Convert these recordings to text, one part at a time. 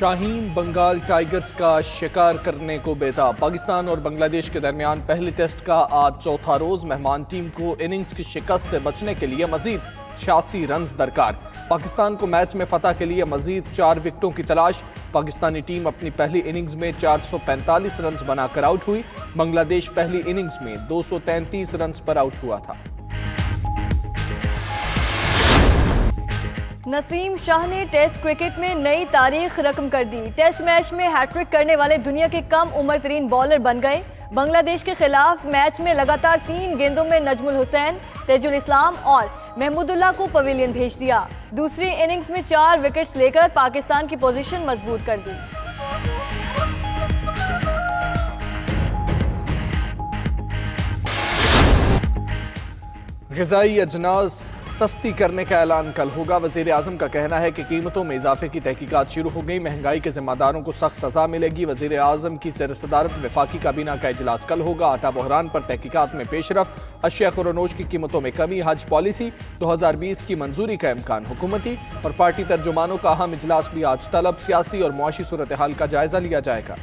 Shaheen Bengal tigers का शिकार करने को बेताब। पाकिस्तान और बांग्लादेश के दरमियान पहले टेस्ट का आज चौथा रोज। मेहमान टीम को इनिंग्स की शिकस्त से बचने के लिए मजीद 86 रन दरकार। पाकिस्तान को मैच में फतह के लिए मजीद 4 विकेटों की तलाश। पाकिस्तानी टीम अपनी पहली इनिंग्स में 445 रन बनाकर आउट हुई। बांग्लादेश पहली इनिंग्स में 233 रन पर आउट हुआ था। नसीम शाह ने टेस्ट क्रिकेट में नई तारीख रकम कर दी। टेस्ट मैच में हैट्रिक करने वाले दुनिया के कम उम्र तरीन बॉलर बन गए। बांग्लादेश के खिलाफ मैच में लगातार 3 गेंदों में नजमुल हुसैन, तेजुल इस्लाम और महमूदुल्लाह को पवेलियन भेज दिया। दूसरी इनिंग्स में 4 विकेट्स लेकर पाकिस्तान की पोजीशन मजबूत कर दी। ग़िज़ाई अजनास सस्ती करने का ऐलान कल होगा। वज़ीर आज़म का कहना है कि कीमतों में इजाफे की तहकीकात शुरू हो गई। महंगाई के जिम्मेदारों को सख्त सजा मिलेगी। वज़ीर आज़म की सदारत वफाकी काबीना का इजलास कल होगा। आटा बहरान पर तहकीकात में पेशरफ्त, अशिया खुरनोश की कीमतों में कमी, हज पॉलिसी 2020 की मंजूरी का इम्कान। हुकूमती और पार्टी तर्जुमानों का अहम इजलास भी आज तलब। सियासी और मुआशी सूरत हाल का जायजा लिया जाएगा।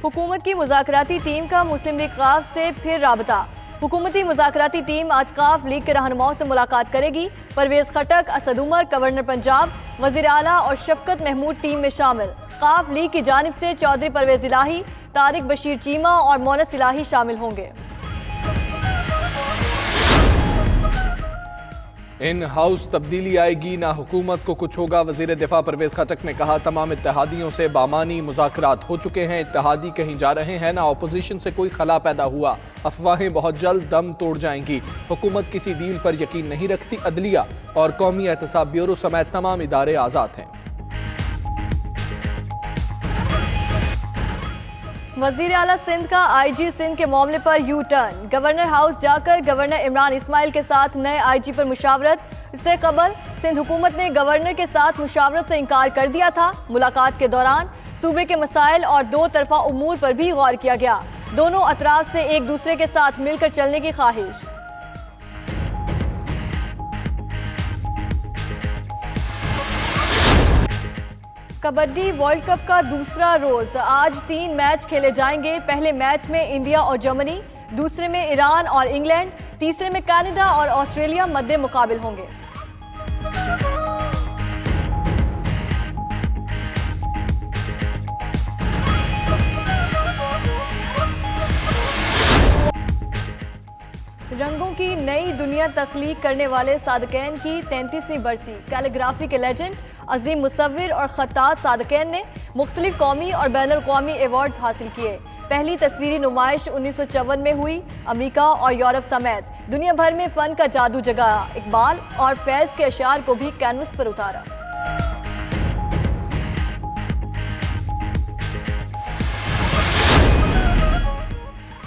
हुकूमत की मुज़ाकराती टीम का मुस्लिम लीग काफ से फिर राबता। हुकूमती मुज़ाकराती टीम आज काफ लीग के रहनुमाओं से मुलाकात करेगी। परवेज खटक, असद उमर, गवर्नर पंजाब, वज़ीर आला और शफकत महमूद टीम में शामिल। काफ लीग की जानिब से चौधरी परवेज इलाही, तारिक बशीर चीमा और मोनस इलाही शामिल होंगे। इन हाउस तब्दीली आएगी, ना हुकूमत को कुछ होगा। वजीर दिफा परवेज खटक ने कहा, तमाम इत्तेहादियों से बामानी मुज़ाकरात हो चुके हैं। इत्तेहादी कहीं जा रहे हैं, ना अपोजिशन से कोई खला पैदा हुआ। अफवाहें बहुत जल्द दम तोड़ जाएंगी। हुकूमत किसी डील पर यकीन नहीं रखती। अदलिया और कौमी एहतसाब ब्यूरो समेत तमाम इदारे आज़ाद हैं। वज़ीर आला सिंध का IG सिंध के मामले पर यू टर्न। गवर्नर हाउस जाकर गवर्नर इमरान इस्माइल के साथ नए IG पर मुशावरत। इससे कबल सिंध हुकूमत ने गवर्नर के साथ मुशावरत से इनकार कर दिया था। मुलाकात के दौरान सूबे के मसाइल और 2 तरफा उमूर पर भी गौर किया गया। दोनों अतराफ से एक दूसरे के साथ मिलकर चलने की ख्वाहिश। कबड्डी वर्ल्ड कप का दूसरा रोज। आज 3 मैच खेले जाएंगे। पहले मैच में इंडिया और जर्मनी, दूसरे में ईरान और इंग्लैंड, तीसरे में कनाडा और ऑस्ट्रेलिया मद्दे मुकाबिल होंगे। रंगों की नई दुनिया तख्लीक करने वाले सादकैन की 33वीं बरसी। कैलीग्राफी के लेजेंड अजीम मुसव्विर और खत्तात सादकैन ने मुख्तलिफ कौमी और बैनुल अक़वामी एवार्ड्स हासिल किए। पहली तस्वीरी नुमाइश 1954 में हुई। अमेरिका और यूरोप समेत दुनिया भर में फ़न का जादू जगाया। इकबाल और फैज़ के अशार को भी कैनवस पर उतारा।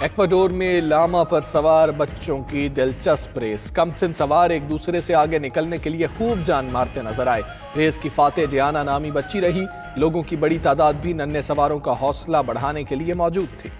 एक्वाडोर में लामा पर सवार बच्चों की दिलचस्प रेस। कमसिन सवार एक दूसरे से आगे निकलने के लिए खूब जान मारते नजर आए। रेस की फातेह जियाना नामी बच्ची रही। लोगों की बड़ी तादाद भी नन्हे सवारों का हौसला बढ़ाने के लिए मौजूद थी।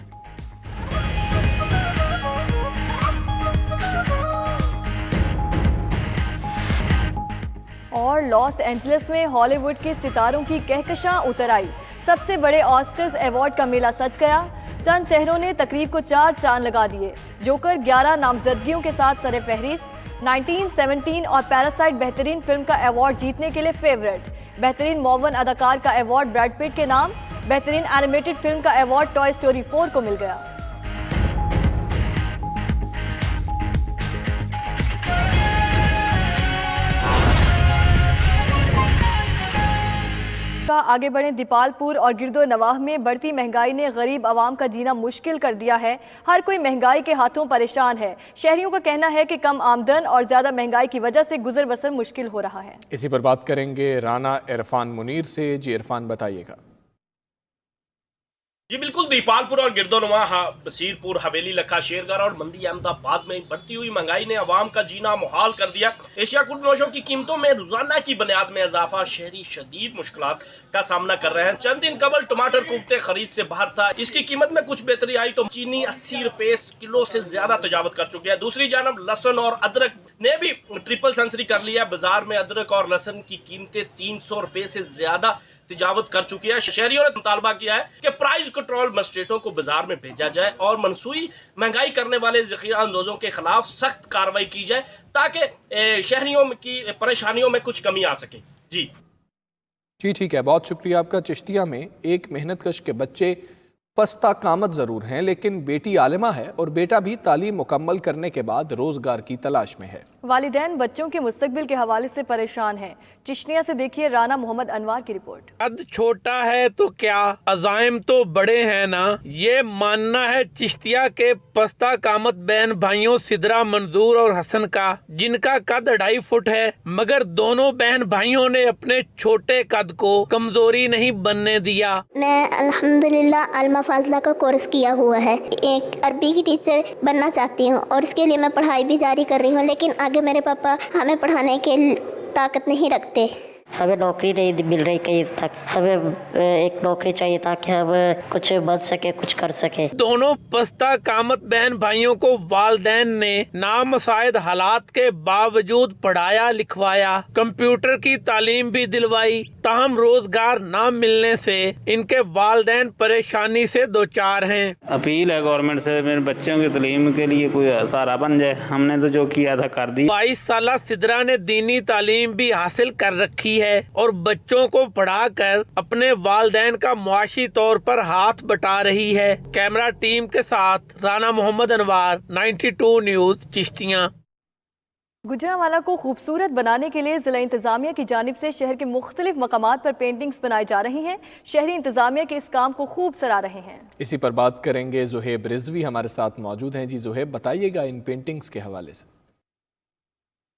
और लॉस एंजलिस में हॉलीवुड के सितारों की कहकशां उतर आई। सबसे बड़े ऑस्कर्स अवार्ड का मेला सज गया। चंद चेहरों ने तकरीब को 4 चांद लगा दिए। जोकर 11 नामजदगियों के साथ सरे फहरिस्त। 1917 और पैरासाइट बेहतरीन फिल्म का अवार्ड जीतने के लिए फेवरेट। बेहतरीन मौवन अदाकार का अवार्ड ब्रैड पिट के नाम। बेहतरीन एनिमेटेड फिल्म का अवार्ड टॉय स्टोरी 4 को मिल गया। आगे बढ़ें। दीपालपुर और गिरदो नवाह में बढ़ती महंगाई ने गरीब आवाम का जीना मुश्किल कर दिया है। हर कोई महंगाई के हाथों परेशान है। शहरियों का कहना है कि कम आमदन और ज्यादा महंगाई की वजह से गुजर बसर मुश्किल हो रहा है। इसी पर बात करेंगे राना इरफान मुनीर से। जी इरफान, बताइएगा। जी बिल्कुल, दीपालपुर और गिरदोनवा, बसीरपुर, हवेली, लखा, शेरगढ़ और मंडी अहमदाबाद में बढ़ती हुई महंगाई ने आवाम का जीना मुहाल कर दिया। एशिया कुल नोशों की कीमतों में रोजाना की बुनियाद में इजाफा शहरी शदीद मुश्किलात का सामना कर रहे हैं। चंद दिन कबल टमाटर कुफ्ते खरीद से बाहर था, इसकी कीमत में कुछ बेहतरी आई तो चीनी 80 रुपए किलो से ज्यादा तजावत कर चुकी है। दूसरी जानब लहसुन और अदरक ने भी ट्रिपल सेंचुरी कर लिया। बाजार में अदरक और लहसुन की कीमतें 300 रुपए से ज्यादा तजावत कर चुकी है। शहरियों ने मुतालबा किया है कि प्राइस कंट्रोल मजिस्ट्रेटों को बाजार में भेजा जाए और मनसूई महंगाई करने वाले ज़ख़ीरा अंदोजों के खिलाफ सख्त कार्रवाई की जाए ताकि शहरियों की परेशानियों में कुछ कमी आ सके। जी ठीक है, बहुत शुक्रिया आपका। चिश्तिया में एक मेहनतकश के बच्चे पस्ता कामत ज़रूर हैं, लेकिन बेटी आलिमा है और बेटा भी तालीम मुकम्मल करने के बाद रोज़गार की तलाश में है। वालिदैन बच्चों के मुस्तकबिल के हवाले से परेशान हैं। चिश्तिया से देखिए राना मोहम्मद अनवार की रिपोर्ट। कद छोटा है तो क्या, अज़ाइम तो बड़े हैं ना, ये मानना है चिश्तिया के पस्ता कामत बहन भाइयों सिदरा, मंजूर और हसन का, जिनका कद 2.5 फुट है, मगर दोनों बहन भाइयों ने अपने छोटे कद को कमजोरी नहीं बनने दिया। मैं अल्हम्दुलिल्लाह अलमा फाजला का कोर्स किया हुआ है। एक अरबी की टीचर बनना चाहती हूँ और इसके लिए मैं पढ़ाई भी जारी कर रही हूँ, लेकिन आगे मेरे पापा हमें पढ़ाने के ताकत नहीं रखते। हमें नौकरी नहीं मिल रही कहीं तक, हमें एक नौकरी चाहिए ताकि हम कुछ बन सके, कुछ कर सके। दोनों पस्ता कामत बहन भाइयों को वालिदैन ने नामुसाइद हालात के बावजूद पढ़ाया लिखवाया, कंप्यूटर की तालीम भी दिलवाई, ताहम रोजगार न मिलने से इनके वालिदैन परेशानी से दो चार हैं। अपील है गवर्नमेंट से मेरे बच्चों की तालीम के लिए कोई सहारा बन जाए। हमने तो जो किया था कर दी। 22 साल सिदरा ने दीनी तालीम भी हासिल कर रखी है और बच्चों को पढ़ाकर अपने वालिदैन का मुआशी तौर पर हाथ बटा रही है। कैमरा टीम के साथ राना मोहम्मद अनवार, 92 न्यूज, चिश्तियाँ। गुजरांवाला को खूबसूरत बनाने के लिए जिला इंतजामिया की जानिब से शहर के मुख्तलिफ मकामात पर पेंटिंग्स बनाई जा रही हैं। शहरी इंतजामिया के इस काम को खूब सराह रहे हैं। इसी पर बात करेंगे, जुहेब रिजवी हमारे साथ मौजूद हैं। जी जुहेब, बताइएगा इन पेंटिंग्स के हवाले से।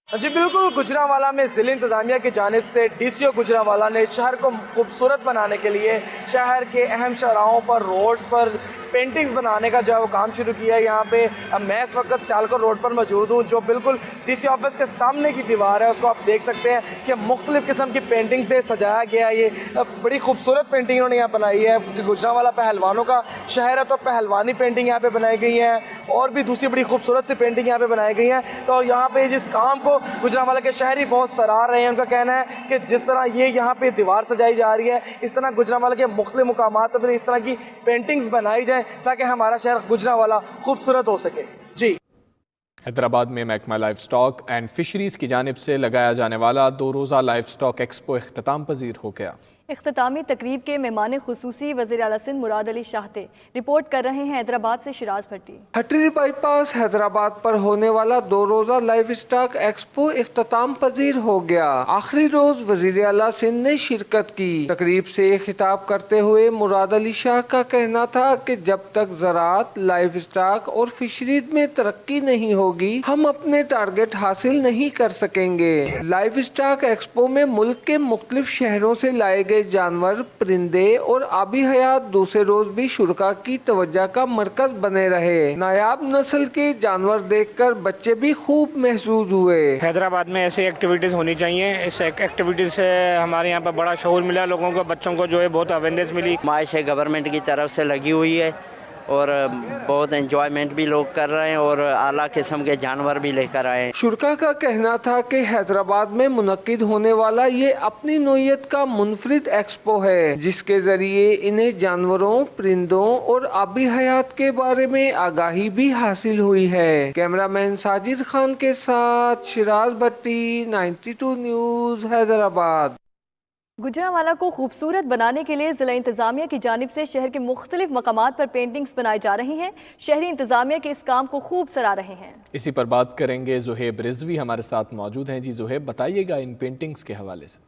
जी बिल्कुल, गुजरांवाला में ज़िला इंतज़ामिया की जानिब से डीसीओ गुजरांवाला ने शहर को खूबसूरत बनाने के लिए शहर के अहम चौराहों पर, रोड्स पर पेंटिंग्स बनाने का जो है वो काम शुरू किया है। यहाँ पे मैं इस वक्त सियालकोट रोड पर मौजूद हूँ, जो बिल्कुल डीसी ऑफिस के सामने की दीवार है, उसको आप देख सकते हैं कि मुख्तलिफ किस्म की पेंटिंग से सजाया गया है। ये बड़ी खूबसूरत पेंटिंग इन्होंने यहाँ बनाई है क्योंकि गुजरांवाला पहलवानों का शहर है, तो पहलवानी पेंटिंग यहाँ पे बनाई गई है और भी दूसरी बड़ी खूबसूरत सी पेंटिंग यहाँ पे बनाई गई है। तो यहाँ पे जिस काम को गुजरांवाला के शहरी बहुत सराह रहे हैं, उनका कहना है कि जिस तरह ये यहाँ पे दीवार सजाई जा रही है, इस तरह गुजरांवाला के मुख्तलिफ मुकामात पर इस तरह की पेंटिंग्स बनाई जाए ताकि हमारा शहर गुजरांवाला खूबसूरत हो सके। जी हैदराबाद में महकमा लाइफ स्टॉक एंड फिशरीज की जानिब से लगाया जाने वाला 2 रोज़ा लाइफ स्टॉक एक्सपो इख्तिताम पजीर हो गया। इख्तितामी तकरीब के मेहमान खुसूसी वज़ीर आला सिंध मुराद अली शाहते। रिपोर्ट कर रहे हैं हैदराबाद से शिराज भट्टी। हटरी बाईपास हैदराबाद पर होने वाला 2 रोज़ा लाइफ स्टॉक एक्सपो इख्तिताम पजीर हो गया। आखिरी रोज वज़ीर आला सिंध ने शिरकत की। तकरीब से खिताब करते हुए मुराद अली शाह का कहना था कि जब तक ज़राअत, लाइफ स्टॉक और फिशरीज में तरक्की नहीं होगी, हम अपने टारगेट हासिल नहीं कर सकेंगे। लाइफ स्टॉक एक्सपो में मुल्क के मुख्तलिफ शहरों से लाए गए जानवर, परिंदे और आबी हयात दूसरे रोज भी शुरका की तवज्जो का मरकज बने रहे। नायाब नस्ल के जानवर देखकर बच्चे भी खूब महसूस हुए। हैदराबाद में ऐसी एक्टिविटीज होनी चाहिए। इस एक्टिविटीज से हमारे यहाँ पर बड़ा शऊर मिला, लोगों को, बच्चों को जो है बहुत अवेयरनेस मिली। माइश गवर्नमेंट की तरफ से लगी हुई है और बहुत एंजॉयमेंट भी लोग कर रहे हैं और आला किस्म के जानवर भी लेकर आए हैं। शुरका का कहना था कि हैदराबाद में मुनक्किद होने वाला ये अपनी नौइयत का मुनफरिद एक्सपो है, जिसके जरिए इन्हें जानवरों, परिंदों और आबी हयात के बारे में आगाही भी हासिल हुई है। कैमरामैन साजिद खान के साथ शिराज भट्टी, 92 न्यूज, हैदराबाद। गुजरांवाला को खूबसूरत बनाने के लिए जिला इंतजामिया की जानिब से शहर के मुख्तलिफ मकामात पर पेंटिंग्स बनाई जा रही हैं। शहरी इंतजामिया के इस काम को खूब सराह रहे हैं। इसी पर बात करेंगे, जुहेब रिजवी हमारे साथ मौजूद हैं। जी जुहेब, बताइएगा इन पेंटिंग्स के हवाले से।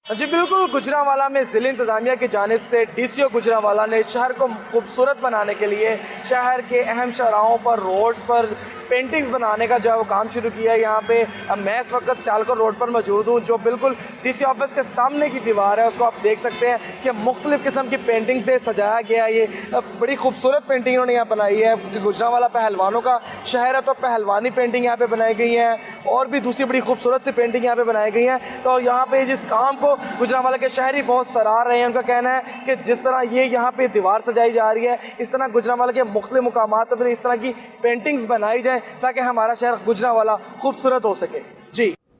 जी बिल्कुल, गुजरांवाला में ज़िला इंतज़ामिया की जानिब से डीसीओ गुजरांवाला ने शहर को खूबसूरत बनाने के लिए शहर के अहम चौराहों पर, रोड्स पर पेंटिंग्स बनाने का जो है वो काम शुरू किया है। यहाँ पे मैं इस वक्त सियालकोट रोड पर मौजूद हूँ, जो बिल्कुल डीसी ऑफिस के सामने की दीवार है, उसको आप देख सकते हैं कि मुख्तलिफ़ किस्म की पेंटिंग से सजाया गया है। ये बड़ी खूबसूरत पेंटिंग इन्होंने यहाँ बनाई है क्योंकि गुजरांवाला पहलवानों का शहर है, तो पहलवानी पेंटिंग यहाँ पे बनाई गई है और भी दूसरी बड़ी खूबसूरत सी पेंटिंग यहाँ पे बनाई गई हैं। तो यहाँ पे जिस काम को गुजरांवाला के शहरी बहुत सराह रहे हैं, उनका कहना है कि जिस तरह ये यहाँ पे दीवार सजाई जा रही है, इस तरह गुजरांवाला के मुख्तलिफ मुकामात पर इस तरह की पेंटिंग्स बनाई जाए ताकि हमारा शहर गुजरांवाला खूबसूरत हो सके। जी।